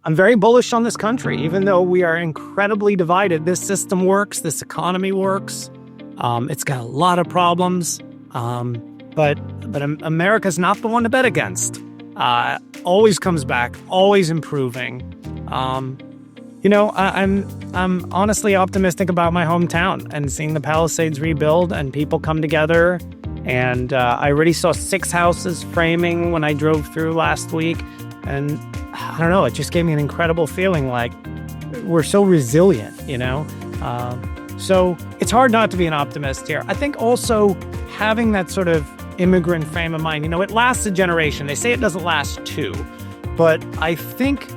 I'm very bullish on this country, even though we are incredibly divided. This system works. This economy works. It's got a lot of problems, but America's not the one to bet against. Always comes back, always improving. I'm honestly optimistic about my hometown and seeing the Palisades rebuild and people come together. And I already saw 6 houses framing when I drove through last week. And I don't know, it just gave me an incredible feeling like we're so resilient, So it's hard not to be an optimist here. I think also having that sort of immigrant frame of mind, it lasts a generation. They say it doesn't last 2. But I think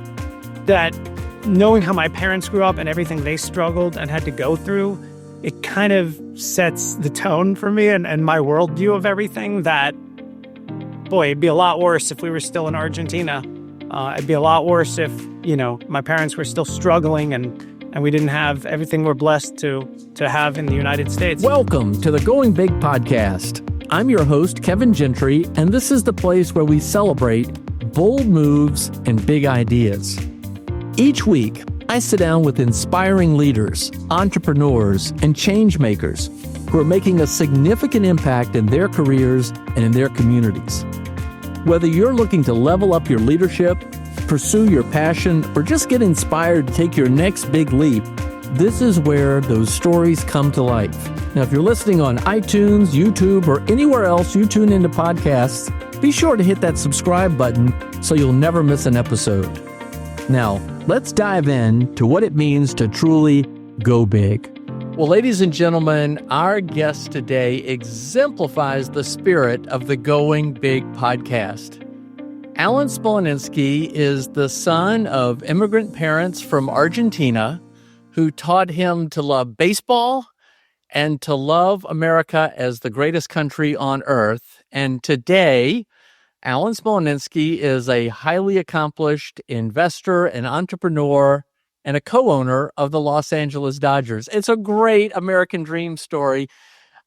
that knowing how my parents grew up and everything they struggled and had to go through, it kind of sets the tone for me and my worldview of everything that, boy, it'd be a lot worse if we were still in Argentina. It'd be a lot worse if, my parents were still struggling and we didn't have everything we're blessed to have in the United States. Welcome to the Going Big podcast. I'm your host, Kevin Gentry, and this is the place where we celebrate bold moves and big ideas. Each week, I sit down with inspiring leaders, entrepreneurs, and change makers who are making a significant impact in their careers and in their communities. Whether you're looking to level up your leadership, pursue your passion, or just get inspired to take your next big leap, this is where those stories come to life. Now, if you're listening on iTunes, YouTube, or anywhere else you tune into podcasts, be sure to hit that subscribe button so you'll never miss an episode. Now, let's dive in to what it means to truly go big. Well, ladies and gentlemen, our guest today exemplifies the spirit of the Going Big podcast. Alan Smolinisky is the son of immigrant parents from Argentina who taught him to love baseball and to love America as the greatest country on earth. And today, Alan Smolinisky is a highly accomplished investor and entrepreneur and a co-owner of the Los Angeles Dodgers. It's a great American dream story.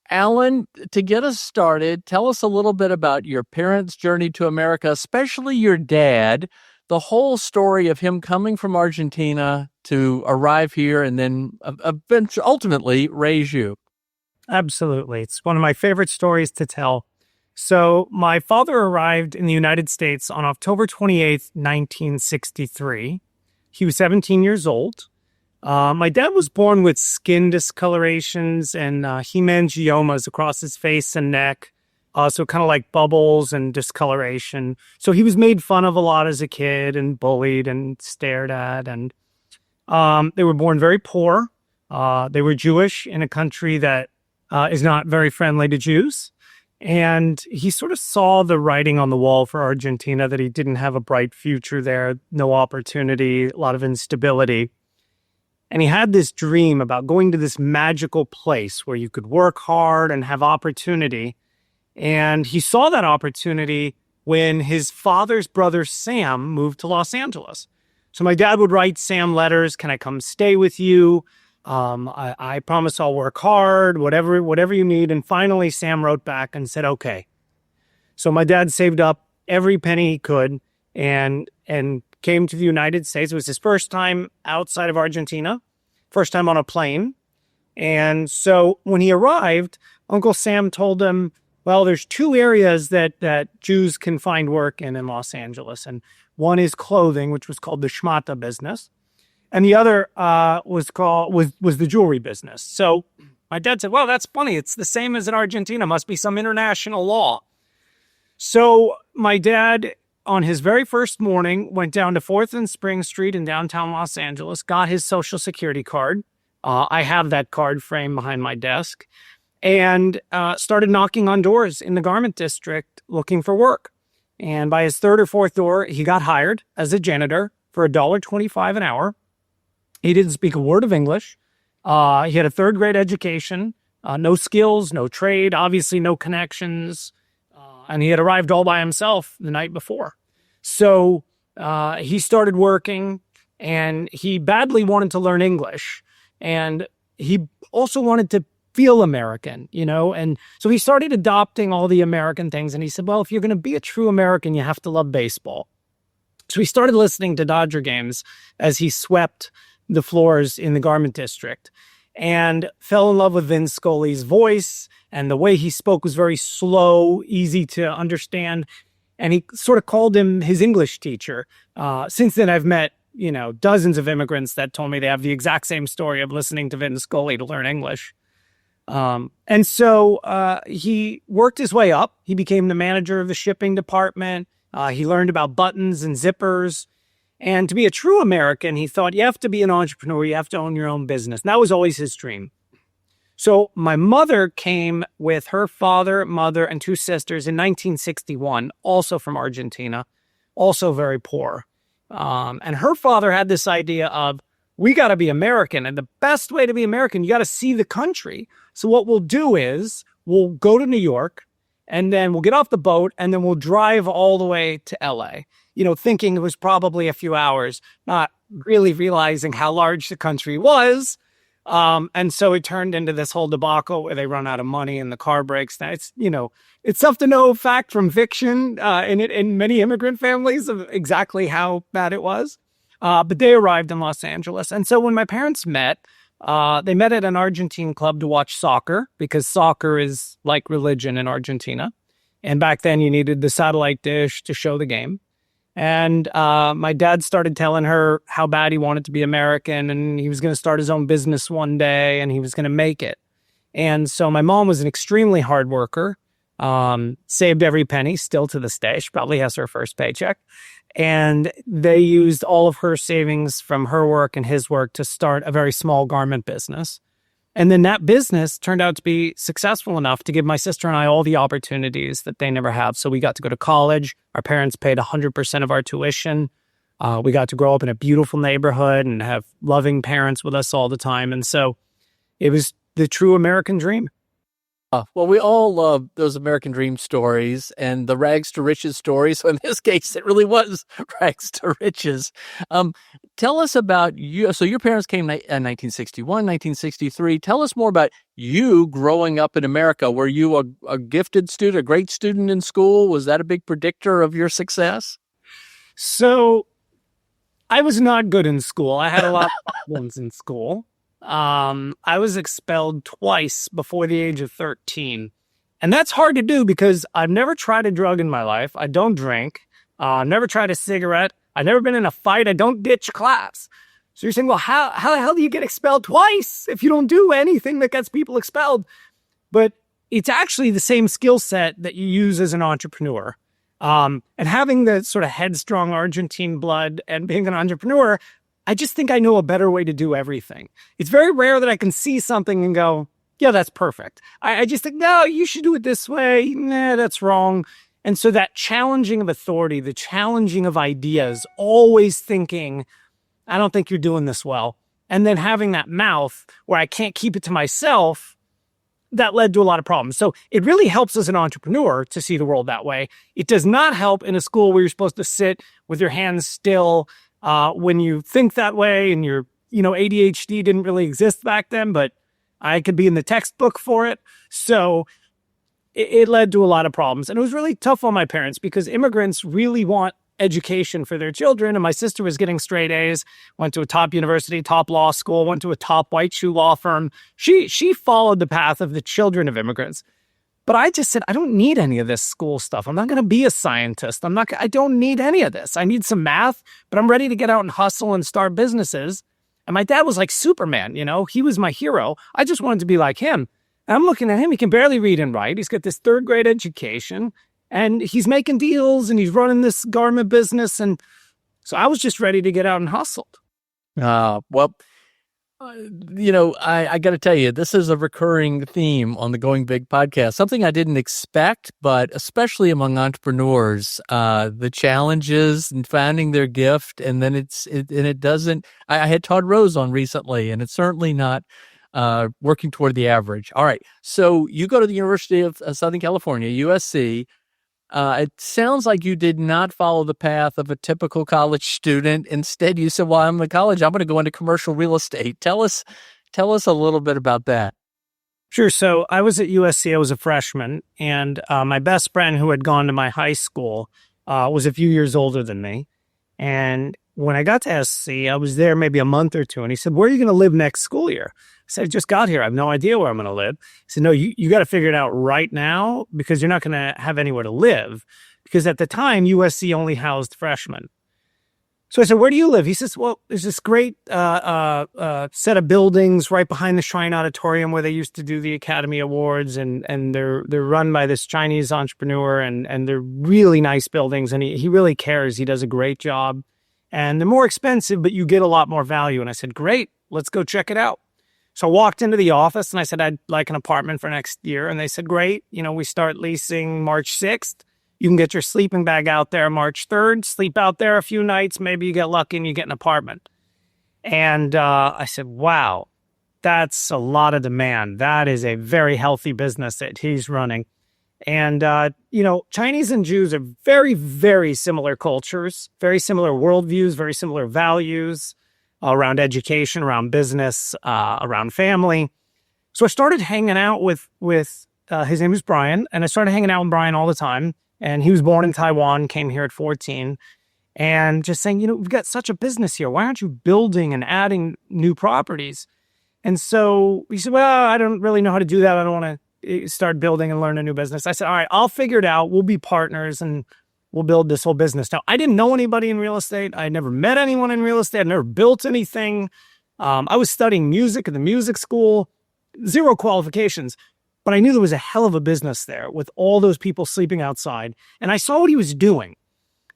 Alan, to get us started, tell us a little bit about your parents' journey to America, especially your dad, the whole story of him coming from Argentina to arrive here and then ultimately raise you. Absolutely. It's one of my favorite stories to tell. So my father arrived in the United States on October 28th, 1963. He was 17 years old. My dad was born with skin discolorations and hemangiomas across his face and neck, so kind of like bubbles and discoloration. So he was made fun of a lot as a kid and bullied and stared at. And they were born very poor. They were Jewish in a country that is not very friendly to Jews. And he sort of saw the writing on the wall for Argentina that he didn't have a bright future there, no opportunity, a lot of instability. And he had this dream about going to this magical place where you could work hard and have opportunity. And he saw that opportunity when his father's brother, Sam, moved to Los Angeles. So my dad would write Sam letters. Can I come stay with you? I promise I'll work hard, whatever you need. And finally, Sam wrote back and said, okay. So my dad saved up every penny he could and came to the United States. It was his first time outside of Argentina, first time on a plane. And so when he arrived, Uncle Sam told him, well, there's 2 areas that Jews can find work in Los Angeles. And one is clothing, which was called the schmata business. And the other was the jewelry business. So my dad said, well, that's funny. It's the same as in Argentina. Must be some international law. So my dad, on his very first morning, went down to 4th and Spring Street in downtown Los Angeles, got his Social Security card. I have that card framed behind my desk. And started knocking on doors in the garment district looking for work. And by his 3rd or 4th door, he got hired as a janitor for $1.25 an hour. He didn't speak a word of English. He had a 3rd grade education, no skills, no trade, obviously no connections. And he had arrived all by himself the night before. So he started working and he badly wanted to learn English. And he also wanted to feel American, And so he started adopting all the American things. And he said, well, if you're going to be a true American, you have to love baseball. So we started listening to Dodger games as he swept the floors in the garment district and fell in love with Vin Scully's voice. And the way he spoke was very slow, easy to understand. And he sort of called him his English teacher. Since then, I've met, dozens of immigrants that told me they have the exact same story of listening to Vin Scully to learn English. And so he worked his way up. He became the manager of the shipping department. He learned about buttons and zippers. And to be a true American, he thought you have to be an entrepreneur. You have to own your own business. And that was always his dream. So my mother came with her father, mother, and two sisters in 1961, also from Argentina, also very poor. And her father had this idea of, we got to be American. And the best way to be American, you got to see the country. So what we'll do is we'll go to New York, and then we'll get off the boat, and then we'll drive all the way to LA, thinking it was probably a few hours, not really realizing how large the country was. And so it turned into this whole debacle where they run out of money and the car breaks. Now it's tough to know fact from fiction in many immigrant families of exactly how bad it was. But they arrived in Los Angeles. And so when my parents met, they met at an Argentine club to watch soccer, because soccer is like religion in Argentina. And back then you needed the satellite dish to show the game. And my dad started telling her how bad he wanted to be American, and he was going to start his own business one day, and he was going to make it. And so my mom was an extremely hard worker, saved every penny, still to this day. She probably has her first paycheck. And they used all of her savings from her work and his work to start a very small garment business. And then that business turned out to be successful enough to give my sister and I all the opportunities that they never have. So we got to go to college. Our parents paid 100% of our tuition. We got to grow up in a beautiful neighborhood and have loving parents with us all the time. And so it was the true American dream. Well, we all love those American dream stories and the rags to riches stories. So in this case, it really was rags to riches. Tell us about you. So your parents came in 1961, 1963. Tell us more about you growing up in America. Were you a gifted student, a great student in school? Was that a big predictor of your success? So I was not good in school. I had a lot of problems in school. I was expelled twice before the age of 13. And that's hard to do because I've never tried a drug in my life. I don't drink. Never tried a cigarette. I've never been in a fight. I don't ditch class. So you're saying, well, how the hell do you get expelled twice if you don't do anything that gets people expelled? But it's actually the same skill set that you use as an entrepreneur. And having the sort of headstrong Argentine blood and being an entrepreneur, I just think I know a better way to do everything. It's very rare that I can see something and go, yeah, that's perfect. I just think, no, you should do it this way. Nah, that's wrong. And so that challenging of authority, the challenging of ideas, always thinking, I don't think you're doing this well. And then having that mouth where I can't keep it to myself, that led to a lot of problems. So it really helps as an entrepreneur to see the world that way. It does not help in a school where you're supposed to sit with your hands still. When you think that way, and your, ADHD didn't really exist back then, but I could be in the textbook for it. So it led to a lot of problems. And it was really tough on my parents because immigrants really want education for their children. And my sister was getting straight A's, went to a top university, top law school, went to a top white shoe law firm. She followed the path of the children of immigrants. But I just said, I don't need any of this school stuff. I'm not going to be a scientist. I don't need any of this. I need some math, but I'm ready to get out and hustle and start businesses. And my dad was like Superman, he was my hero. I just wanted to be like him. And I'm looking at him. He can barely read and write. He's got this third grade education and he's making deals and he's running this garment business. And so I was just ready to get out and hustle. I got to tell you, this is a recurring theme on the Going Big podcast, something I didn't expect, but especially among entrepreneurs, the challenges in finding their gift. And then it doesn't, I had Todd Rose on recently, and it's certainly not working toward the average. All right. So you go to the University of Southern California, USC. It sounds like you did not follow the path of a typical college student. Instead, you said, well, I'm in college. I'm going to go into commercial real estate. Tell us a little bit about that. Sure. So I was at USC. I was a freshman. And my best friend who had gone to my high school was a few years older than me. And when I got to SC, I was there maybe a month or two. And he said, where are you going to live next school year? I said, I just got here. I have no idea where I'm going to live. He said, no, you got to figure it out right now because you're not going to have anywhere to live. Because at the time, USC only housed freshmen. So I said, where do you live? He says, well, there's this great set of buildings right behind the Shrine Auditorium where they used to do the Academy Awards, and they're run by this Chinese entrepreneur, and they're really nice buildings, and he really cares. He does a great job. And they're more expensive, but you get a lot more value. And I said, great, let's go check it out. So I walked into the office and I said, I'd like an apartment for next year. And they said, great, we start leasing March 6th. You can get your sleeping bag out there March 3rd, sleep out there a few nights. Maybe you get lucky and you get an apartment. And I said, wow, that's a lot of demand. That is a very healthy business that he's running. And, Chinese and Jews are very, very similar cultures, very similar worldviews, very similar values around education, around business, around family. So I started hanging out with his name is Brian, and I started hanging out with Brian all the time. And he was born in Taiwan, came here at 14, and just saying, we've got such a business here. Why aren't you building and adding new properties? And so he said, well, I don't really know how to do that. I don't want to start building and learn a new business. I said, all right, I'll figure it out. We'll be partners and we'll build this whole business. Now, I didn't know anybody in real estate. I never met anyone in real estate. I never built anything. I was studying music at the music school, zero qualifications. But I knew there was a hell of a business there with all those people sleeping outside. And I saw what he was doing.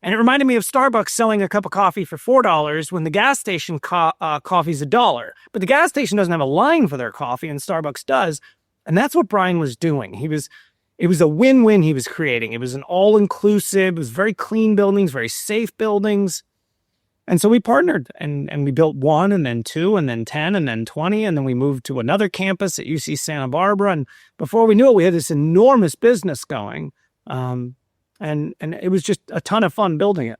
And it reminded me of Starbucks selling a cup of coffee for $4 when the gas station coffee's $1. But the gas station doesn't have a line for their coffee, and Starbucks does. And that's what Brian was doing. It was a win-win he was creating. It was an all-inclusive, it was very clean buildings, very safe buildings. And so we partnered, and we built 1 and then 2 and then 10 and then 20. And then we moved to another campus at UC Santa Barbara. And before we knew it, we had this enormous business going. And it was just a ton of fun building it.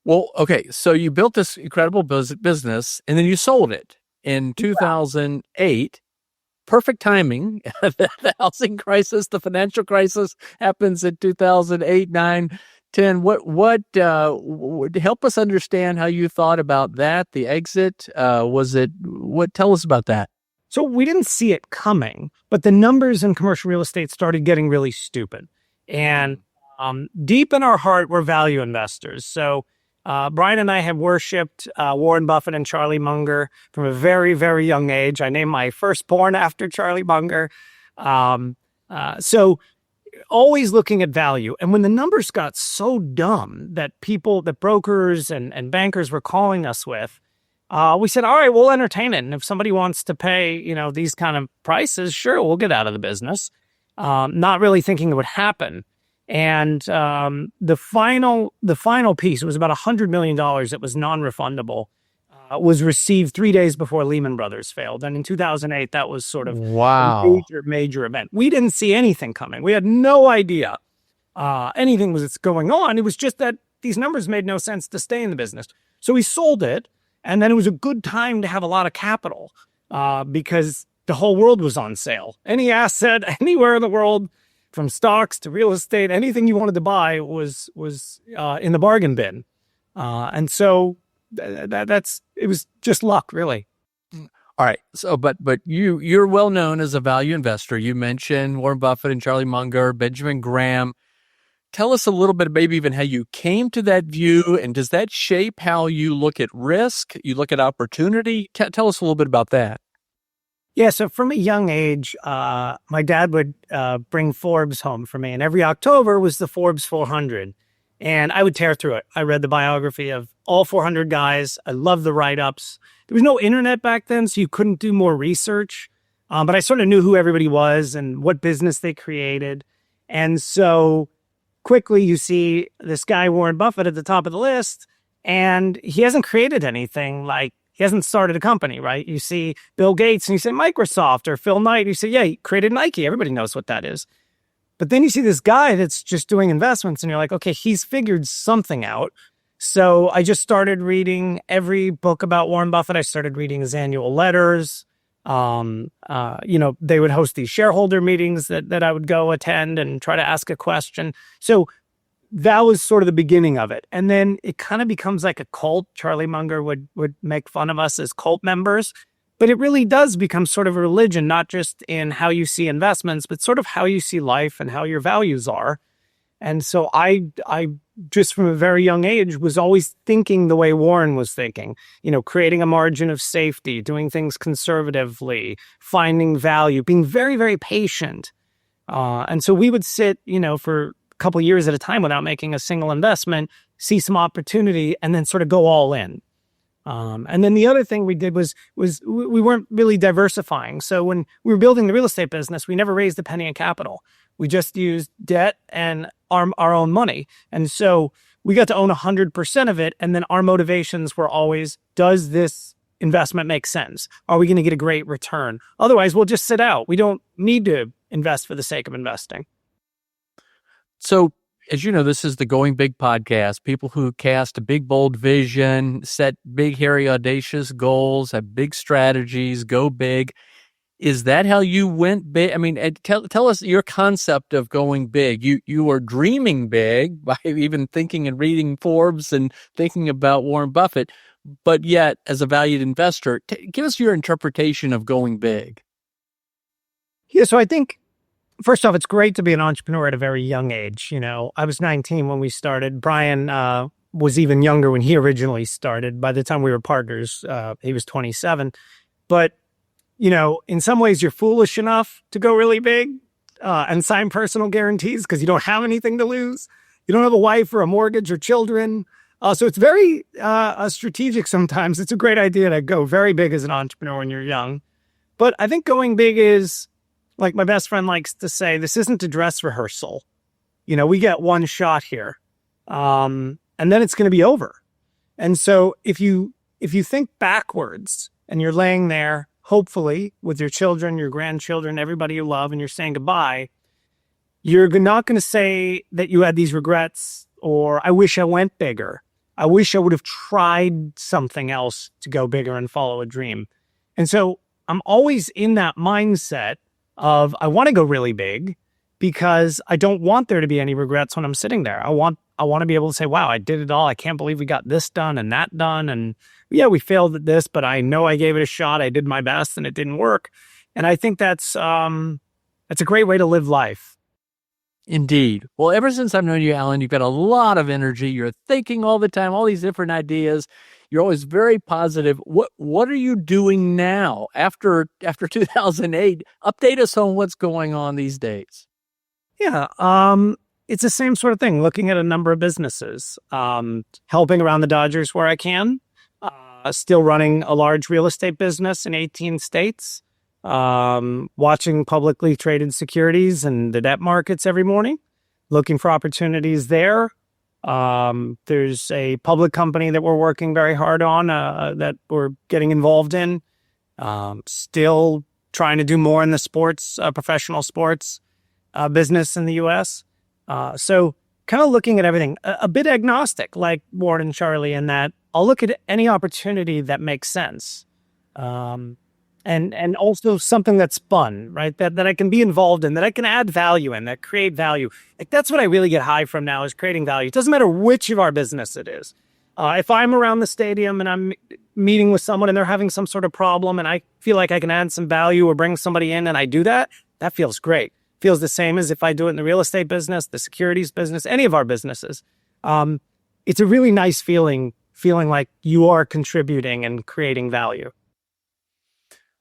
Well, okay. So you built this incredible business and then you sold it in 2008. Perfect timing. The housing crisis, the financial crisis happens in 2008, 9, 10. What help us understand how you thought about that, the exit? Tell us about that. So we didn't see it coming, but the numbers in commercial real estate started getting really stupid. And deep in our heart, we're value investors. So Brian and I have worshipped Warren Buffett and Charlie Munger from a very, very young age. I named my firstborn after Charlie Munger. So always looking at value. And when the numbers got so dumb that brokers and bankers were calling us with, we said, all right, we'll entertain it. And if somebody wants to pay, these kind of prices, sure, we'll get out of the business. Not really thinking it would happen. And the final piece, it was about $100 million that was non-refundable, was received 3 days before Lehman Brothers failed. And in 2008, that was sort of a major, major event. We didn't see anything coming. We had no idea anything was going on. It was just that these numbers made no sense to stay in the business. So we sold it. And then it was a good time to have a lot of capital because the whole world was on sale. Any asset, anywhere in the world, from stocks to real estate, anything you wanted to buy was in the bargain bin. And so it was just luck, really. All right. So, but you're well known as a value investor. You mentioned Warren Buffett and Charlie Munger, Benjamin Graham. Tell us a little bit, maybe even how you came to that view, and does that shape how you look at risk, you look at opportunity? Tell us a little bit about that. Yeah, so from a young age, my dad would bring Forbes home for me, and every October was the Forbes 400, and I would tear through it. I read the biography of all 400 guys. I loved the write-ups. There was no internet back then, so you couldn't do more research, but I sort of knew who everybody was and what business they created, and so quickly you see this guy, Warren Buffett, at the top of the list, and he hasn't created anything. Like, he hasn't started a company, right? You see Bill Gates and you say Microsoft, or Phil Knight, you say, yeah, he created Nike. Everybody knows what that is. But then you see this guy that's just doing investments and you're like, okay, he's figured something out. So I just started reading every book about Warren Buffett. I started reading his annual letters. They would host these shareholder meetings that I would go attend and try to ask a question. So that was sort of the beginning of it. And then it kind of becomes like a cult. Charlie Munger would make fun of us as cult members, but it really does become sort of a religion, not just in how you see investments, but sort of how you see life and how your values are. And so I just from a very young age was always thinking the way Warren was thinking, creating a margin of safety, doing things conservatively, finding value, being very, very patient. And so we would sit, for a couple of years at a time without making a single investment, see some opportunity, and then sort of go all in. And then the other thing we did was we weren't really diversifying. So when we were building the real estate business, we never raised a penny in capital. We just used debt and our own money. And so we got to own 100% of it. And then our motivations were always, does this investment make sense? Are we going to get a great return? Otherwise, we'll just sit out. We don't need to invest for the sake of investing. So, as you know, this is the Going Big podcast. People who cast a big, bold vision, set big, hairy, audacious goals, have big strategies, go big. Is that how you went big? I mean, tell us your concept of going big. You were dreaming big by even thinking and reading Forbes and thinking about Warren Buffett, but yet, as a valued investor, give us your interpretation of going big. Yeah, so I think, first off, it's great to be an entrepreneur at a very young age. I was 19 when we started. Brian was even younger when he originally started. By the time we were partners, he was 27. But, in some ways, you're foolish enough to go really big and sign personal guarantees because you don't have anything to lose. You don't have a wife or a mortgage or children. So it's very strategic sometimes. It's a great idea to go very big as an entrepreneur when you're young. But I think going big is, like my best friend likes to say, this isn't a dress rehearsal. We get one shot here, and then it's going to be over. And so if you think backwards and you're laying there, hopefully with your children, your grandchildren, everybody you love, and you're saying goodbye, you're not going to say that you had these regrets or I wish I went bigger. I wish I would have tried something else to go bigger and follow a dream. And so I'm always in that mindset of I want to go really big because I don't want there to be any regrets when I'm sitting there. I want to be able to say, wow, I did it all. I can't believe we got this done and that done. And yeah, we failed at this, but I know I gave it a shot. I did my best and it didn't work. And I think that's a great way to live life. Indeed. Well, ever since I've known you, Alan, you've got a lot of energy. You're thinking all the time, all these different ideas. You're always very positive. What are you doing now after 2008? Update us on what's going on these days. Yeah, it's the same sort of thing. Looking at a number of businesses, helping around the Dodgers where I can. Still running a large real estate business in 18 states. Watching publicly traded securities and the debt markets every morning. Looking for opportunities there. There's a public company that we're working very hard on that we're getting involved in. Still trying to do more in the sports, professional sports business in the U.S. So kind of looking at everything, a bit agnostic like Warren and Charlie in that I'll look at any opportunity that makes sense. And also something that's fun, right? That I can be involved in, that I can add value in, that create value. Like that's what I really get high from now is creating value. It doesn't matter which of our business it is. If I'm around the stadium and I'm meeting with someone and they're having some sort of problem and I feel like I can add some value or bring somebody in and I do that, that feels great. Feels the same as if I do it in the real estate business, the securities business, any of our businesses. It's a really nice feeling like you are contributing and creating value.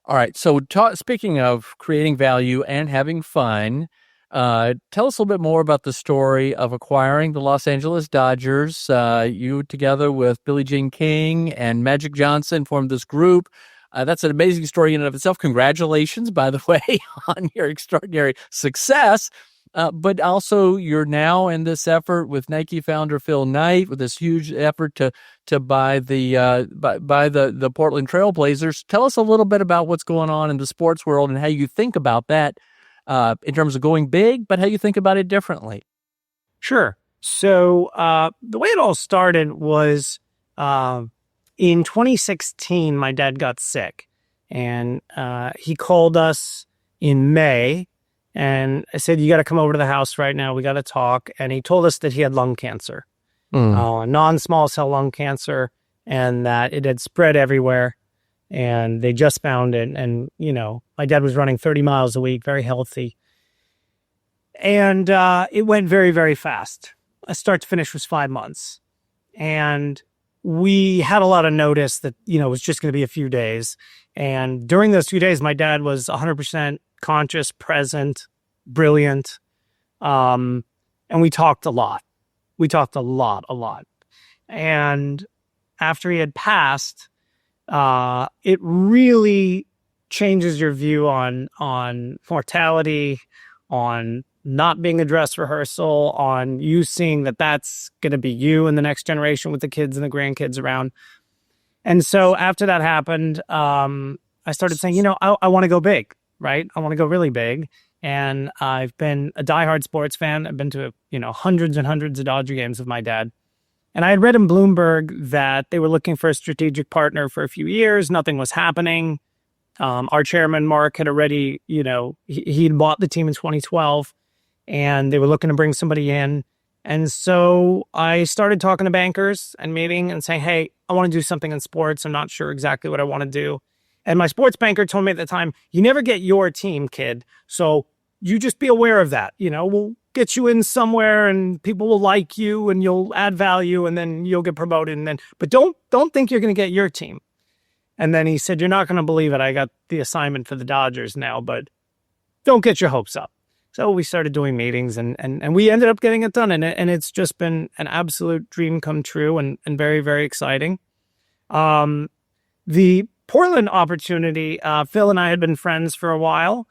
All right. So speaking of creating value and having fun, tell us a little bit more about the story of acquiring the Los Angeles Dodgers. You, together with Billie Jean King and Magic Johnson, formed this group. That's an amazing story in and of itself. Congratulations, by the way, on your extraordinary success. But also, you're now in this effort with Nike founder Phil Knight, with this huge effort to buy the Portland Trail Blazers. Tell us a little bit about what's going on in the sports world and how you think about that in terms of going big, but how you think about it differently. Sure. So the way it all started was in 2016, my dad got sick, and he called us in May And I said, you got to come over to the house right now. We got to talk. And he told us that he had lung cancer, non-small cell lung cancer, and that it had spread everywhere. And they just found it. And, my dad was running 30 miles a week, very healthy. And it went very, very fast. Start to finish was 5 months. And we had a lot of notice that, it was just going to be a few days. And during those few days, my dad was 100% conscious, present, brilliant. And we talked a lot. We talked a lot. And after he had passed, it really changes your view on mortality, on not being a dress rehearsal, on you seeing that that's going to be you in the next generation with the kids and the grandkids around. And so after that happened, I started saying, I want to go big, right? I want to go really big. And I've been a diehard sports fan. I've been to, hundreds and hundreds of Dodger games with my dad. And I had read in Bloomberg that they were looking for a strategic partner for a few years. Nothing was happening. Our chairman, Mark, had already, he'd bought the team in 2012. And they were looking to bring somebody in. And so I started talking to bankers and meeting and saying, hey, I want to do something in sports. I'm not sure exactly what I want to do. And my sports banker told me at the time, you never get your team, kid. So you just be aware of that. We'll get you in somewhere and people will like you and you'll add value and then you'll get promoted. But don't think you're going to get your team. And then he said, you're not going to believe it. I got the assignment for the Dodgers now, but don't get your hopes up. So we started doing meetings and we ended up getting it done. And it's just been an absolute dream come true and very, very exciting. The Portland opportunity, Phil and I had been friends for a while.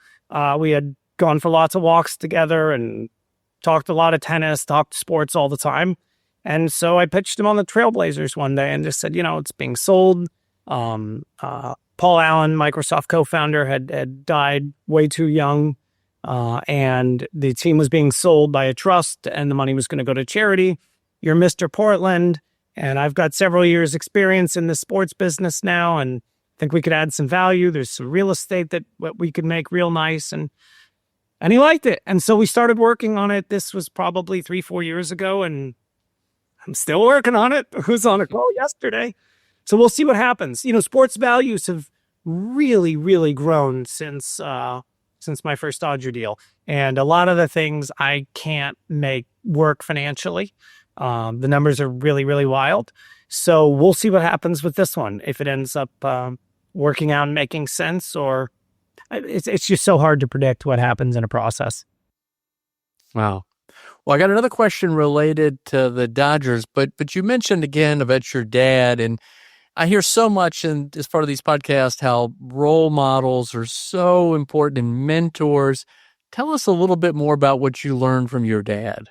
We had gone for lots of walks together and talked a lot of tennis, talked sports all the time. And so I pitched him on the Trailblazers one day and just said, it's being sold. Paul Allen, Microsoft co-founder, had died way too young. And the team was being sold by a trust and the money was going to go to charity. You're Mr. Portland. And I've got several years experience in the sports business now. And I think we could add some value. There's some real estate that we could make real nice. And he liked it. And so we started working on it. This was probably 3-4 years ago. And I'm still working on it. I was on a call yesterday. So we'll see what happens. Sports values have really, really grown since my first Dodger deal. And a lot of the things I can't make work financially. The numbers are really, really wild. So we'll see what happens with this one. If it ends up working out and making sense, or it's just so hard to predict what happens in a process. Wow. Well, I got another question related to the Dodgers, but you mentioned again about your dad, and I hear so much as part of these podcasts how role models are so important and mentors. Tell us a little bit more about what you learned from your dad.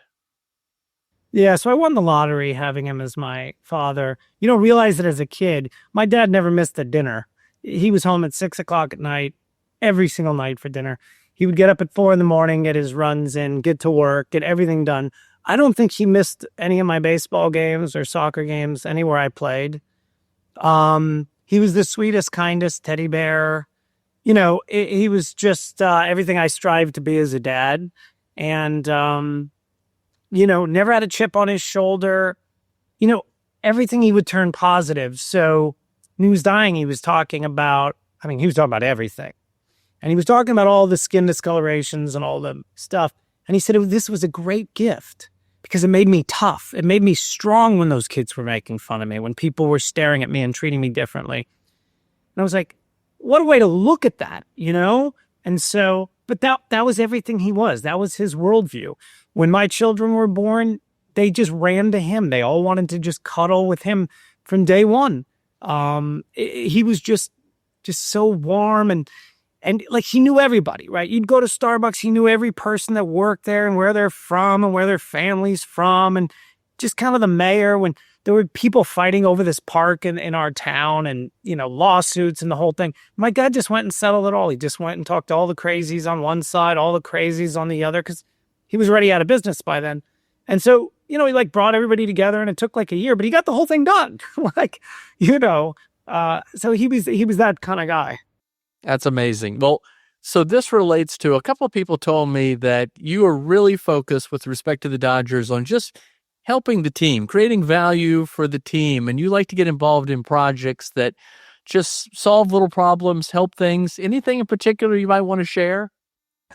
Yeah, so I won the lottery having him as my father. You don't realize it as a kid. My dad never missed a dinner. He was home at 6 o'clock at night, every single night for dinner. He would get up at 4 a.m, get his runs in, get to work, get everything done. I don't think he missed any of my baseball games or soccer games anywhere I played. He was the sweetest, kindest teddy bear. He was just everything I strived to be as a dad. And, never had a chip on his shoulder. Everything he would turn positive. So when he was dying, he was talking about everything. And he was talking about all the skin discolorations and all the stuff. And he said this was a great gift because it made me tough. It made me strong when those kids were making fun of me, when people were staring at me and treating me differently. And I was like, what a way to look at that, And so, but that was everything he was. That was his worldview. When my children were born, they just ran to him. They all wanted to just cuddle with him from day one. He was just so warm and like he knew everybody, right? You'd go to Starbucks, he knew every person that worked there and where they're from and where their family's from. And just kind of the mayor, when there were people fighting over this park in our town and, lawsuits and the whole thing. My dad just went and settled it all. He just went and talked to all the crazies on one side, all the crazies on the other, because he was already out of business by then. And so, he brought everybody together and it took like a year, but he got the whole thing done. So he was that kind of guy. That's amazing. Well, So this relates to a couple of people told me that you are really focused with respect to the Dodgers on just helping the team, creating value for the team, and you like to get involved in projects that just solve little problems, help things. Anything in particular you might want to share?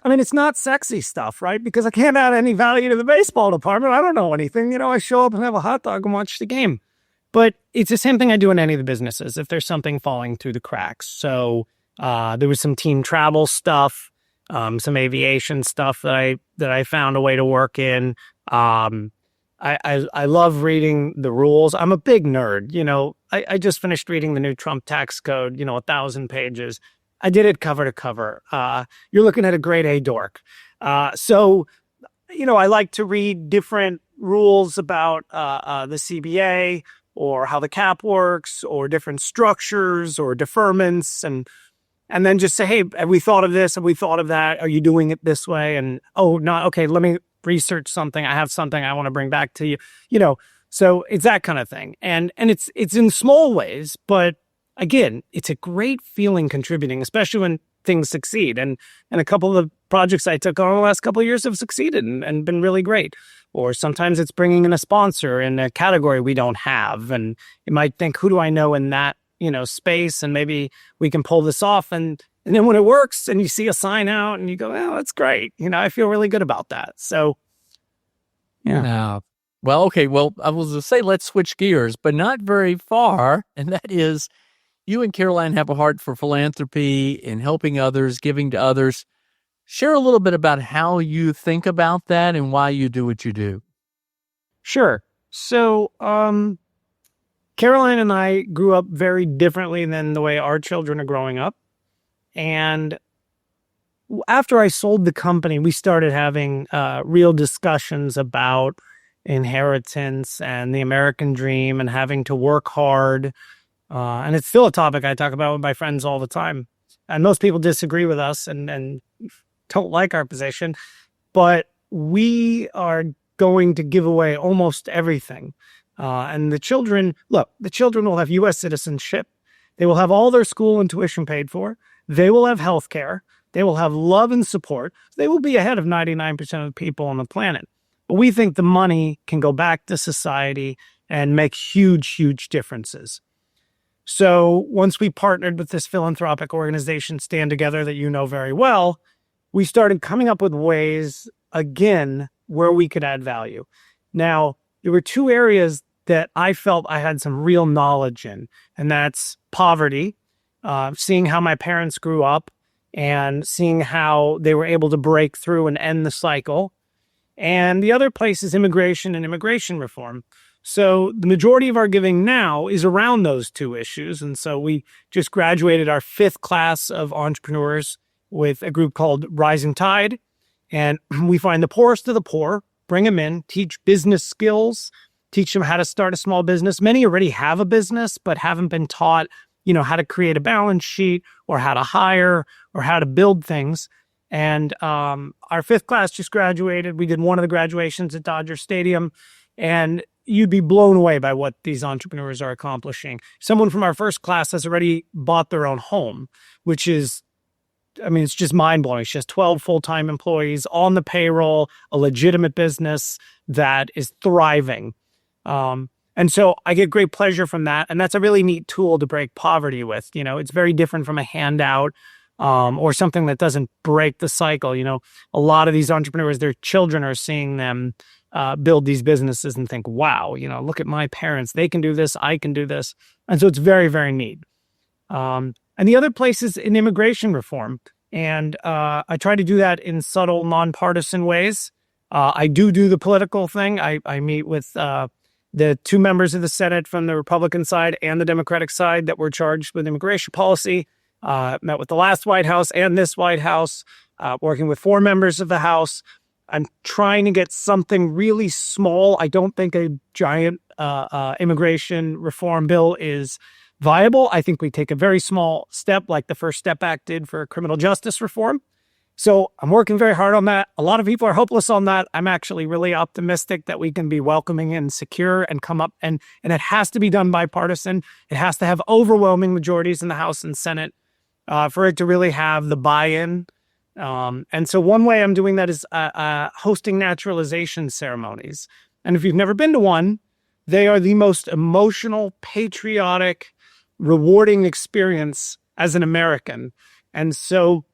I mean, it's not sexy stuff, right? Because I can't add any value to the baseball department. I don't know anything. I show up and have a hot dog and watch the game. But it's the same thing I do in any of the businesses if there's something falling through the cracks. So there was some team travel stuff, some aviation stuff that I found a way to work in. I love reading the rules. I'm a big nerd. I just finished reading the new Trump tax code, 1,000 pages. I did it cover to cover. You're looking at a grade A dork. So I like to read different rules about the CBA or how the cap works or different structures or deferments and then just say, hey, have we thought of this? Have we thought of that? Are you doing it this way? And, oh, no, okay, let me research something. I have something I want to bring back to you. So it's that kind of thing. And it's in small ways, but again, it's a great feeling contributing, especially when things succeed. And a couple of the projects I took on the last couple of years have succeeded and been really great. Or sometimes it's bringing in a sponsor in a category we don't have. And you might think, who do I know in that, space? And maybe we can pull this off. And then when it works and you see a sign out and you go, oh, that's great. I feel really good about that. So, yeah. Well, okay. Well, I was going to say, let's switch gears, but not very far. And that is, you and Caroline have a heart for philanthropy and helping others, giving to others. Share a little bit about how you think about that and why you do what you do. Sure. So, Caroline and I grew up very differently than the way our children are growing up. And after I sold the company, we started having real discussions about inheritance and the American dream and having to work hard. And it's still a topic I talk about with my friends all the time. And most people disagree with us and don't like our position. But we are going to give away almost everything. And the children will have U.S. citizenship. They will have all their school and tuition paid for. They will have health care. They will have love and support. They will be ahead of 99% of the people on the planet. But we think the money can go back to society and make huge, huge differences. So once we partnered with this philanthropic organization, Stand Together, that you know very well, we started coming up with ways, again, where we could add value. Now, there were two areas that I felt I had some real knowledge in, and that's poverty, seeing how my parents grew up and seeing how they were able to break through and end the cycle. And the other place is immigration and immigration reform. So the majority of our giving now is around those two issues. And so we just graduated our 5th class of entrepreneurs with a group called Rising Tide. And we find the poorest of the poor, bring them in, teach business skills, teach them how to start a small business. Many already have a business, but haven't been taught, how to create a balance sheet or how to hire or how to build things. And our 5th class just graduated. We did one of the graduations at Dodger Stadium, and you'd be blown away by what these entrepreneurs are accomplishing. Someone from our 1st class has already bought their own home, which is, it's just mind-blowing. She has 12 full-time employees on the payroll, a legitimate business that is thriving. And so I get great pleasure from that. And that's a really neat tool to break poverty with. It's very different from a handout or something that doesn't break the cycle. A lot of these entrepreneurs, their children are seeing them build these businesses and think, wow, look at my parents. They can do this. I can do this. And so it's very, very neat. And the other place is in immigration reform. And I try to do that in subtle, nonpartisan ways. I do the political thing. I meet with the 2 members of the Senate from the Republican side and the Democratic side that were charged with immigration policy. Met with the last White House and this White House, working with 4 members of the House. I'm trying to get something really small. I don't think a giant immigration reform bill is viable. I think we take a very small step like the First Step Act did for criminal justice reform. So I'm working very hard on that. A lot of people are hopeless on that. I'm actually really optimistic that we can be welcoming and secure and come up. And it has to be done bipartisan. It has to have overwhelming majorities in the House and Senate for it to really have the buy-in And so one way I'm doing that is hosting naturalization ceremonies. And if you've never been to one, they are the most emotional, patriotic, rewarding experience as an American. And so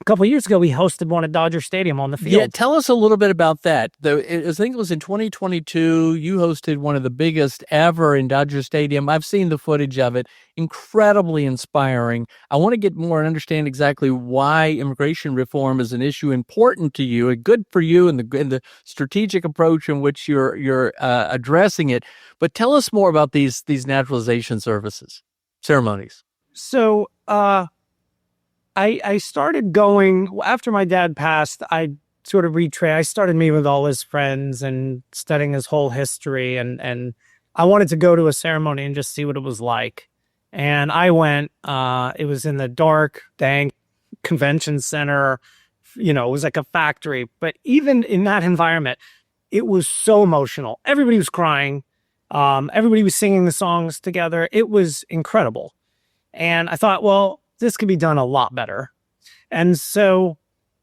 a couple of years ago, we hosted one at Dodger Stadium on the field. Yeah, tell us a little bit about that. I think it was in 2022, you hosted one of the biggest ever in Dodger Stadium. I've seen the footage of it. Incredibly inspiring. I want to get more and understand exactly why immigration reform is an issue important to you and good for you and the strategic approach in which you're addressing it. But tell us more about these naturalization ceremonies. So, I started going after my dad passed. I sort of I started meeting with all his friends and studying his whole history. And I wanted to go to a ceremony and just see what it was like. And I went, it was in the dark, dank convention center. It was like a factory. But even in that environment, it was so emotional. Everybody was crying. Everybody was singing the songs together. It was incredible. And I thought, well, this could be done a lot better. And so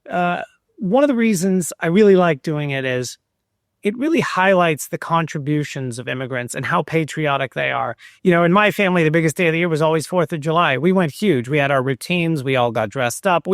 one of the reasons I really like doing it is it really highlights the contributions of immigrants and how patriotic they are. In my family, the biggest day of the year was always 4th of July. We went huge. We had our routines. We all got dressed up.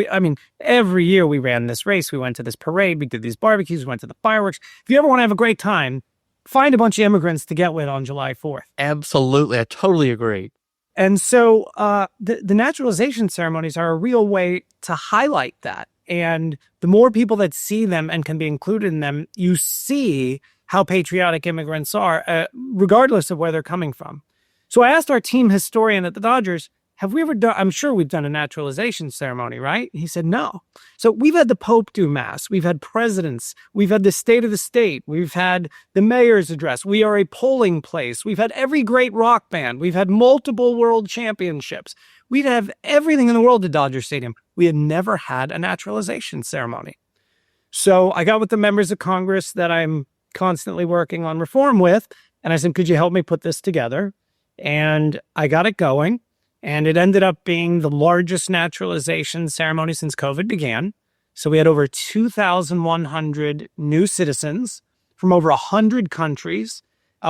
Every year we ran this race. We went to this parade. We did these barbecues. We went to the fireworks. If you ever want to have a great time, find a bunch of immigrants to get with on July 4th. Absolutely. I totally agree. And so the naturalization ceremonies are a real way to highlight that. And the more people that see them and can be included in them, you see how patriotic immigrants are, regardless of where they're coming from. So I asked our team historian at the Dodgers, have we ever done, I'm sure we've done a naturalization ceremony, right? He said, no. So we've had the Pope do mass. We've had presidents. We've had the state of the state. We've had the mayor's address. We are a polling place. We've had every great rock band. We've had multiple world championships. We'd have everything in the world at Dodger Stadium. We had never had a naturalization ceremony. So I got with the members of Congress that I'm constantly working on reform with, and I said, could you help me put this together? And I got it going. And it ended up being the largest naturalization ceremony since COVID began. So we had over 2,100 new citizens from over 100 countries.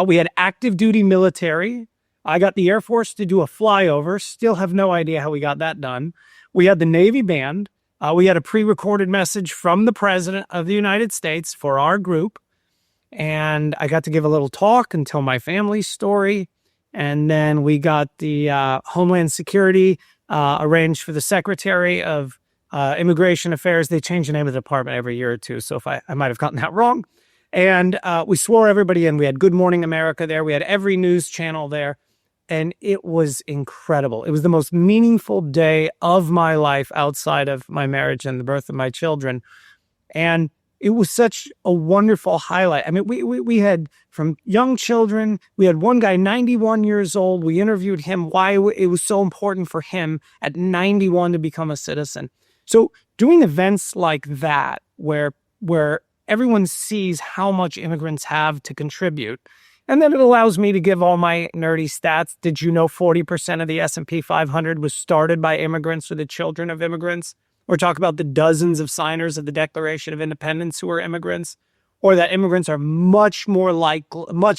We had active duty military. I got the Air Force to do a flyover. Still have no idea how we got that done. We had the Navy band. We had a pre-recorded message from the President of the United States for our group. And I got to give a little talk and tell my family's story. And then we got the Homeland Security arranged for the Secretary of Immigration Affairs. They change the name of the department every year or two, so if I might have gotten that wrong. And we swore everybody in. We had Good Morning America there. We had every news channel there. And it was incredible. It was the most meaningful day of my life outside of my marriage and the birth of my children. And it was such a wonderful highlight. I mean, we had from young children, we had one guy, 91 years old. We interviewed him, why it was so important for him at 91 to become a citizen. So doing events like that, where everyone sees how much immigrants have to contribute, and then it allows me to give all my nerdy stats. Did you know 40% of the S&P 500 was started by immigrants or the children of immigrants? Or talk about the dozens of signers of the Declaration of Independence who are immigrants, or that immigrants are much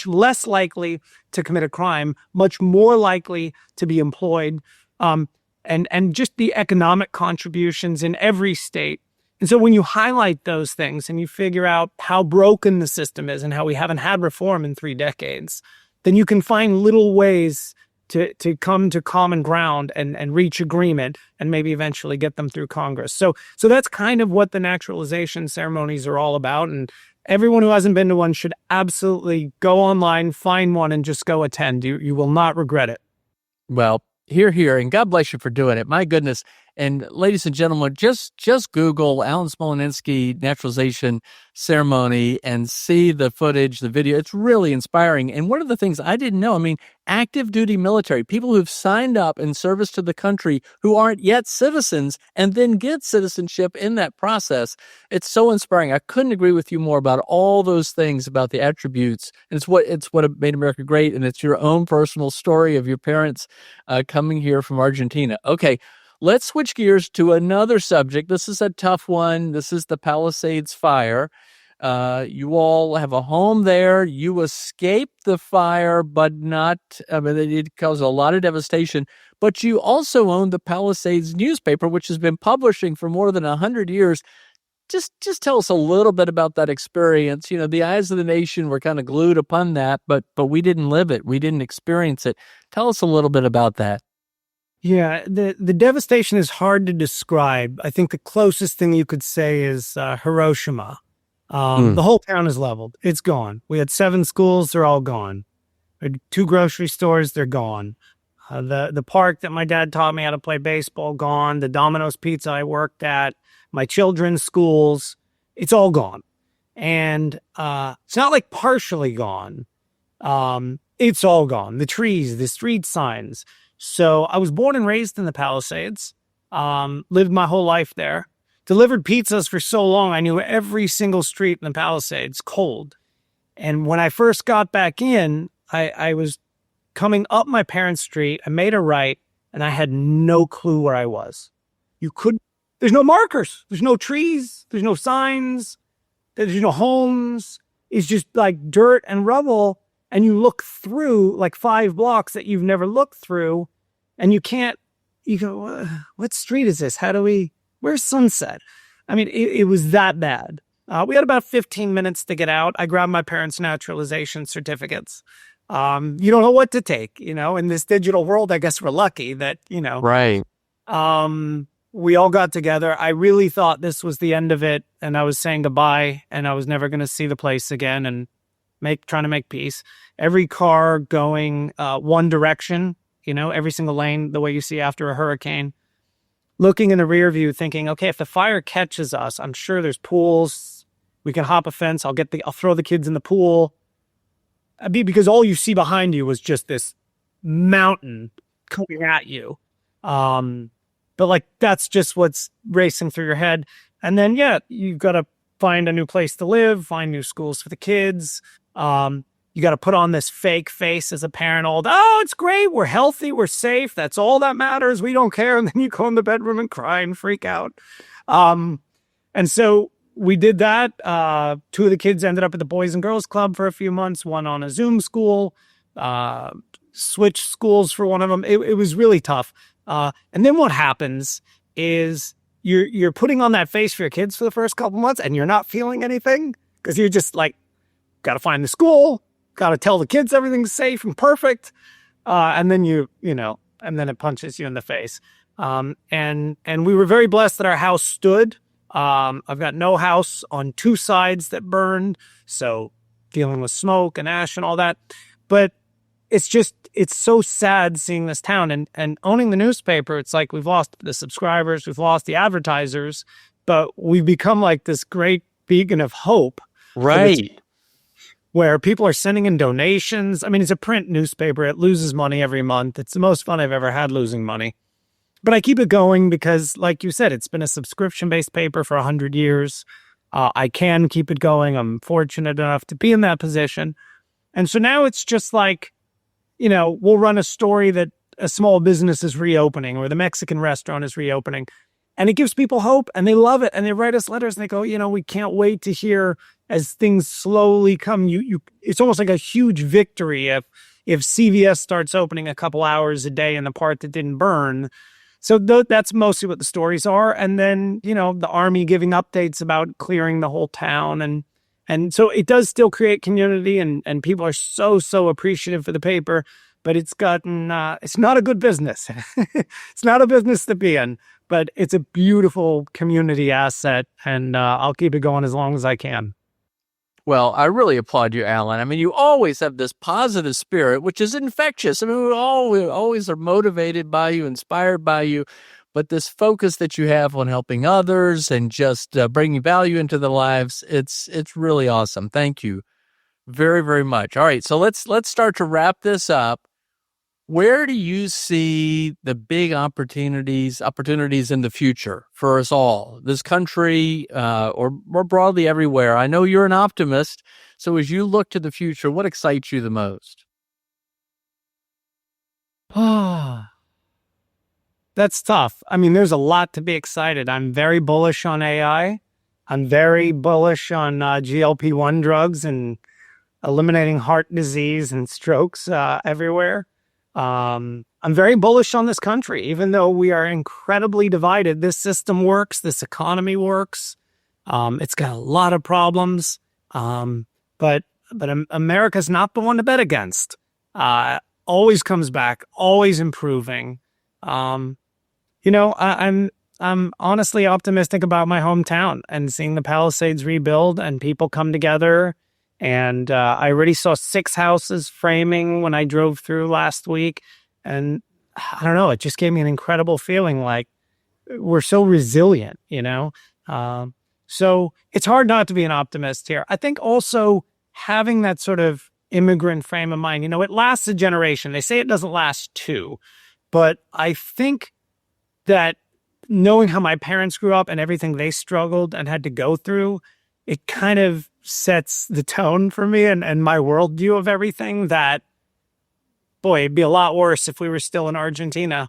less likely to commit a crime, much more likely to be employed, and just the economic contributions in every state. And so when you highlight those things and you figure out how broken the system is and how we haven't had reform in 3 decades, then you can find little ways to come to common ground and reach agreement and maybe eventually get them through Congress. So that's kind of what the naturalization ceremonies are all about. And everyone who hasn't been to one should absolutely go online, find one, and just go attend. You will not regret it. Well, hear, and God bless you for doing it. My goodness. And ladies and gentlemen, just Google Alan Smolinisky naturalization ceremony and see the footage, the video. It's really inspiring. And one of the things I didn't know, active duty military, people who've signed up in service to the country who aren't yet citizens and then get citizenship in that process. It's so inspiring. I couldn't agree with you more about all those things, about the attributes. And it's what made America great. And it's your own personal story of your parents coming here from Argentina. Okay. Let's switch gears to another subject. This is a tough one. This is the Palisades fire. You all have a home there. You escaped the fire, but not, I mean, it caused a lot of devastation. But you also own the Palisades newspaper, which has been publishing for more than 100 years. Just tell us a little bit about that experience. You know, the eyes of the nation were kind of glued upon that, but we didn't live it. We didn't experience it. Tell us a little bit about that. Yeah, the devastation is hard to describe. I think the closest thing you could say is Hiroshima. The whole town is leveled. It's gone. We had 7 schools. They're all gone. We had 2 grocery stores. They're gone. The park that my dad taught me how to play baseball, gone. The Domino's Pizza I worked at, my children's schools, it's all gone. And it's not like partially gone. It's all gone. The trees, the street signs. So I was born and raised in the Palisades, lived my whole life there, delivered pizzas for so long. I knew every single street in the Palisades cold. And when I first got back in, I was coming up my parents' street. I made a right and I had no clue where I was. There's no markers. There's no trees. There's no signs. There's no homes. It's just like dirt and rubble. And you look through like 5 blocks that you've never looked through, and you go, what street is this? Where's Sunset? I mean, it was that bad. We had about 15 minutes to get out. I grabbed my parents' naturalization certificates. You don't know what to take, in this digital world. I guess we're lucky that, Right. We all got together. I really thought this was the end of it, and I was saying goodbye, and I was never going to see the place again, and trying to make peace. Every car going one direction, every single lane, the way you see after a hurricane. Looking in the rear view, thinking, okay, if the fire catches us, I'm sure there's pools. We can hop a fence. I'll throw the kids in the pool. Because all you see behind you was just this mountain coming at you. But like, that's just what's racing through your head. And then, yeah, you've got to find a new place to live, find new schools for the kids. You got to put on this fake face as a parent. Oh, it's great. We're healthy. We're safe. That's all that matters. We don't care. And then you go in the bedroom and cry and freak out. And so we did that. 2 of the kids ended up at the Boys and Girls Club for a few months, one on a Zoom school, switched schools for one of them. It was really tough. And then what happens is you're putting on that face for your kids for the first couple months and you're not feeling anything because you're just like, got to find the school, got to tell the kids everything's safe and perfect. And then and then it punches you in the face. And we were very blessed that our house stood. I've got no house on 2 sides that burned. So dealing with smoke and ash and all that. But it's so sad seeing this town and owning the newspaper. It's like we've lost the subscribers, we've lost the advertisers, but we've become like this great beacon of hope. Right. Where people are sending in donations. I mean, it's a print newspaper. It loses money every month. It's the most fun I've ever had losing money. But I keep it going because, like you said, it's been a subscription-based paper for 100 years. I can keep it going. I'm fortunate enough to be in that position. And so now it's just like, we'll run a story that a small business is reopening or the Mexican restaurant is reopening. And it gives people hope and they love it. And they write us letters and they go, we can't wait to hear as things slowly come. It's almost like a huge victory if CVS starts opening a couple hours a day in the part that didn't burn. So that's mostly what the stories are. And then, the army giving updates about clearing the whole town. And so it does still create community and people are so appreciative for the paper, but it's not a good business. It's not a business to be in, but it's a beautiful community asset and I'll keep it going as long as I can. Well, I really applaud you, Alan. I mean, you always have this positive spirit, which is infectious. I mean, we always are motivated by you, inspired by you, but this focus that you have on helping others and just bringing value into their lives, it's really awesome. Thank you very, very much. All right, so let's start to wrap this up. Where do you see the big opportunities in the future for us all, this country, or more broadly everywhere? I know you're an optimist. So as you look to the future, what excites you the most? That's tough. I mean, there's a lot to be excited. I'm very bullish on AI. I'm very bullish on GLP-1 drugs and eliminating heart disease and strokes everywhere. I'm very bullish on this country, even though we are incredibly divided. This system works. This economy works. It's got a lot of problems, but America's not the one to bet against. Always comes back, always improving. I'm honestly optimistic about my hometown and seeing the Palisades rebuild and people come together. And I already saw 6 houses framing when I drove through last week. And I don't know, it just gave me an incredible feeling like we're so resilient, So it's hard not to be an optimist here. I think also having that sort of immigrant frame of mind, it lasts a generation. They say it doesn't last 2, but I think that knowing how my parents grew up and everything they struggled and had to go through, it kind of sets the tone for me and my worldview of everything that, boy, it'd be a lot worse if we were still in Argentina.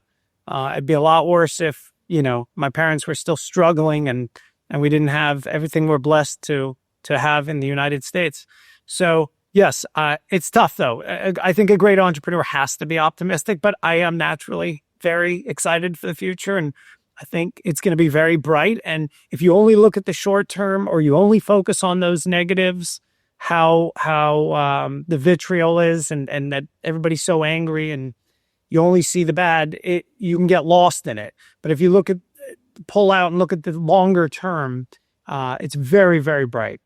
It'd be a lot worse if, my parents were still struggling and we didn't have everything we're blessed to have in the United States. So yes, it's tough though. I think a great entrepreneur has to be optimistic, but I am naturally very excited for the future. And I think it's going to be very bright. And if you only look at the short term or you only focus on those negatives, how the vitriol is and that everybody's so angry and you only see the bad, you can get lost in it. But if you pull out and look at the longer term, it's very, very bright.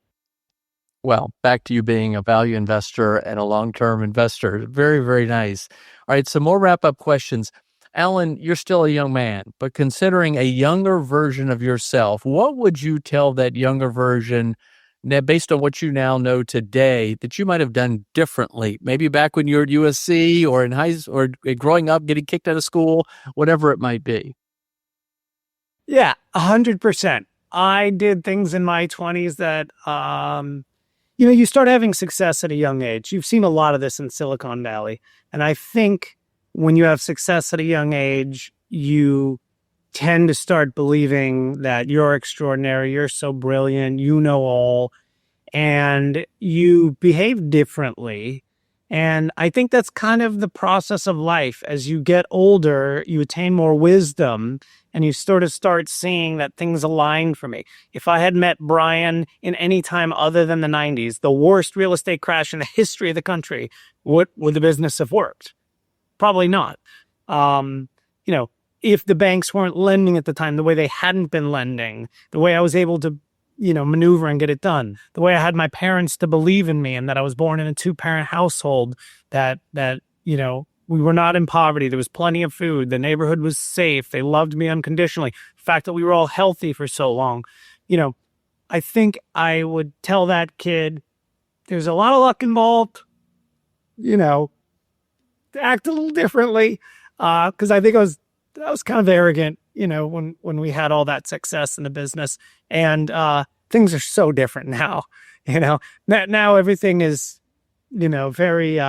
Well, back to you being a value investor and a long-term investor. Very, very nice. All right, some more wrap-up questions. Alan, you're still a young man, but considering a younger version of yourself, what would you tell that younger version, based on what you now know today, that you might have done differently? Maybe back when you were at USC or in high school or growing up, getting kicked out of school, whatever it might be. Yeah, 100%. I did things in my 20s that, you start having success at a young age. You've seen a lot of this in Silicon Valley. And I think when you have success at a young age, you tend to start believing that you're extraordinary, you're so brilliant, you know all, and you behave differently. And I think that's kind of the process of life. As you get older, you attain more wisdom and you sort of start seeing that things align for me. If I had met Brian in any time other than the 90s, the worst real estate crash in the history of the country, would the business have worked? Probably not. If the banks weren't lending at the time, the way they hadn't been lending, the way I was able to, maneuver and get it done, the way I had my parents to believe in me and that I was born in a 2-parent household, that we were not in poverty. There was plenty of food. The neighborhood was safe. They loved me unconditionally. The fact that we were all healthy for so long, I think I would tell that kid, there's a lot of luck involved, act a little differently, because I think I was kind of arrogant, when we had all that success in the business, and things are so different now. Now everything is, very.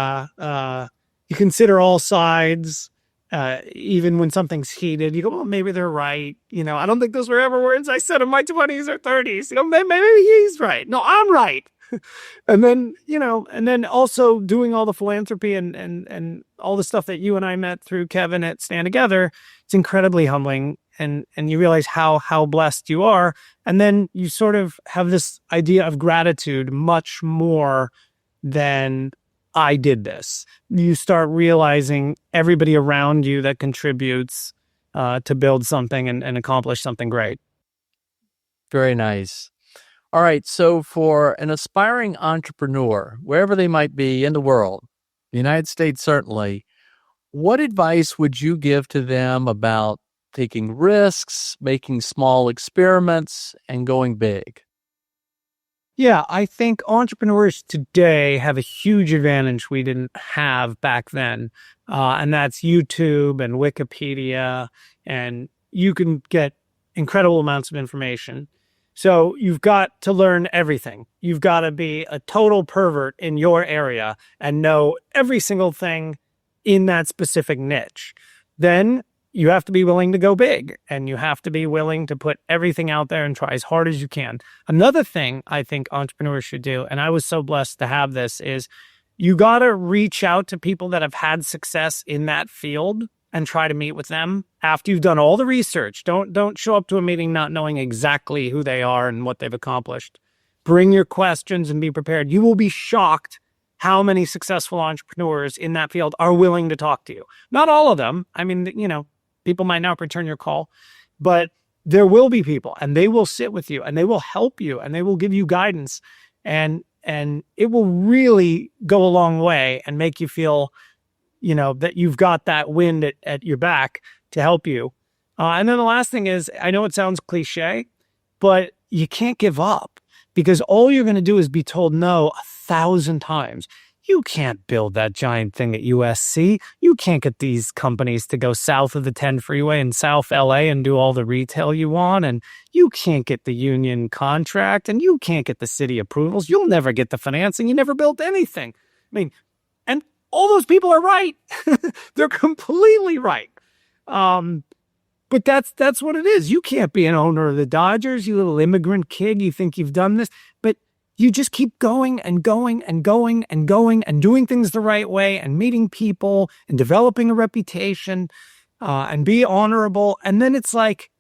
You consider all sides, even when something's heated. You go, well, maybe they're right. I don't think those were ever words I said in my 20s or 30s. Maybe he's right. No, I'm right. And then, also doing all the philanthropy and all the stuff that you and I met through Kevin at Stand Together, it's incredibly humbling. And you realize how blessed you are. And then you sort of have this idea of gratitude much more than I did this. You start realizing everybody around you that contributes to build something and accomplish something great. Very nice. All right. So for an aspiring entrepreneur, wherever they might be in the world, the United States certainly, what advice would you give to them about taking risks, making small experiments, and going big? Yeah, I think entrepreneurs today have a huge advantage we didn't have back then. And that's YouTube and Wikipedia, and you can get incredible amounts of information. So you've got to learn everything. You've got to be a total pervert in your area and know every single thing in that specific niche. Then you have to be willing to go big, and you have to be willing to put everything out there and try as hard as you can. Another thing I think entrepreneurs should do, and I was so blessed to have this, is you got to reach out to people that have had success in that field and try to meet with them after you've done all the research. Don't show up to a meeting not knowing exactly who they are and what they've accomplished. Bring your questions and be prepared. You will be shocked how many successful entrepreneurs in that field are willing to talk to you. Not all of them. I mean, people might not return your call, but there will be people, and they will sit with you and they will help you and they will give you guidance, and it will really go a long way and make you feel, that you've got that wind at your back to help you. And then the last thing is, I know it sounds cliche, but you can't give up, because all you're going to do is be told no 1,000 times. You can't build that giant thing at USC. You can't get these companies to go south of the 10 freeway in South LA and do all the retail you want. And you can't get the union contract, and you can't get the city approvals. You'll never get the financing. You never built anything. I mean, and all those people are right. They're completely right. But that's what it is. You can't be an owner of the Dodgers, you little immigrant kid. You think you've done this, but you just keep going and going and going and going and doing things the right way and meeting people and developing a reputation and be honorable. And then it's like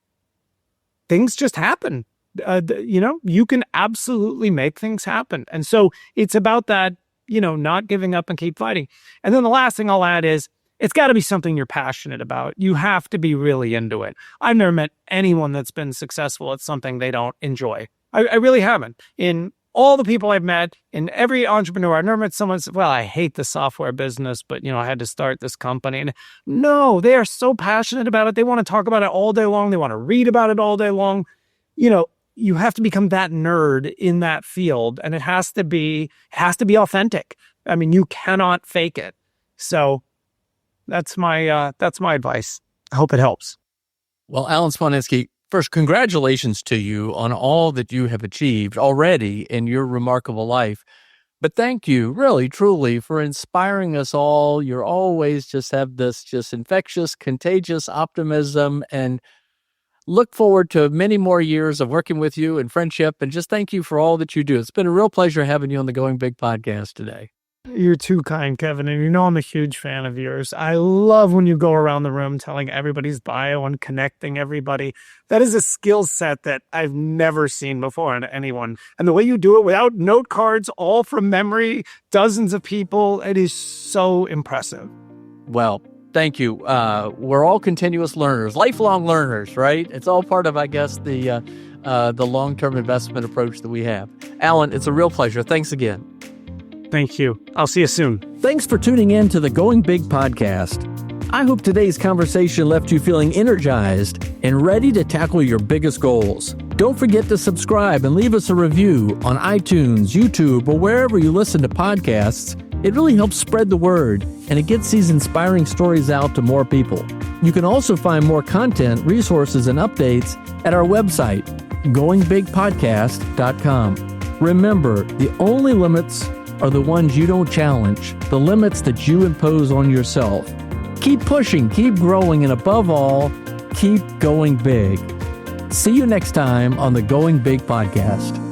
things just happen. You can absolutely make things happen. And so it's about that, not giving up and keep fighting. And then the last thing I'll add is, it's got to be something you're passionate about. You have to be really into it. I've never met anyone that's been successful at something they don't enjoy. I really haven't. In all the people I've met, in every entrepreneur, I've never met someone who said, well, I hate the software business, but, I had to start this company. And no, they are so passionate about it. They want to talk about it all day long. They want to read about it all day long. You have to become that nerd in that field, and it has to be authentic. I mean, you cannot fake it. So that's my advice. I hope it helps. Well, Alan Smolinisky, first, congratulations to you on all that you have achieved already in your remarkable life. But thank you, really, truly, for inspiring us all. You're always just have this just infectious, contagious optimism, and look forward to many more years of working with you and friendship. And just thank you for all that you do. It's been a real pleasure having you on the Going Big podcast today. You're too kind, Kevin, and I'm a huge fan of yours. I love when you go around the room telling everybody's bio and connecting everybody. That is a skill set that I've never seen before in anyone. And the way you do it without note cards, all from memory, dozens of people, it is so impressive. Well, thank you. We're all continuous learners, lifelong learners, right? It's all part of, I guess, the long-term investment approach that we have. Alan, it's a real pleasure. Thanks again. Thank you. I'll see you soon. Thanks for tuning in to the Going Big podcast. I hope today's conversation left you feeling energized and ready to tackle your biggest goals. Don't forget to subscribe and leave us a review on iTunes, YouTube, or wherever you listen to podcasts. It really helps spread the word, and it gets these inspiring stories out to more people. You can also find more content, resources, and updates at our website, goingbigpodcast.com. Remember, the only limits are the ones you don't challenge, the limits that you impose on yourself. Keep pushing, keep growing, and above all, keep going big. See you next time on the Going Big podcast.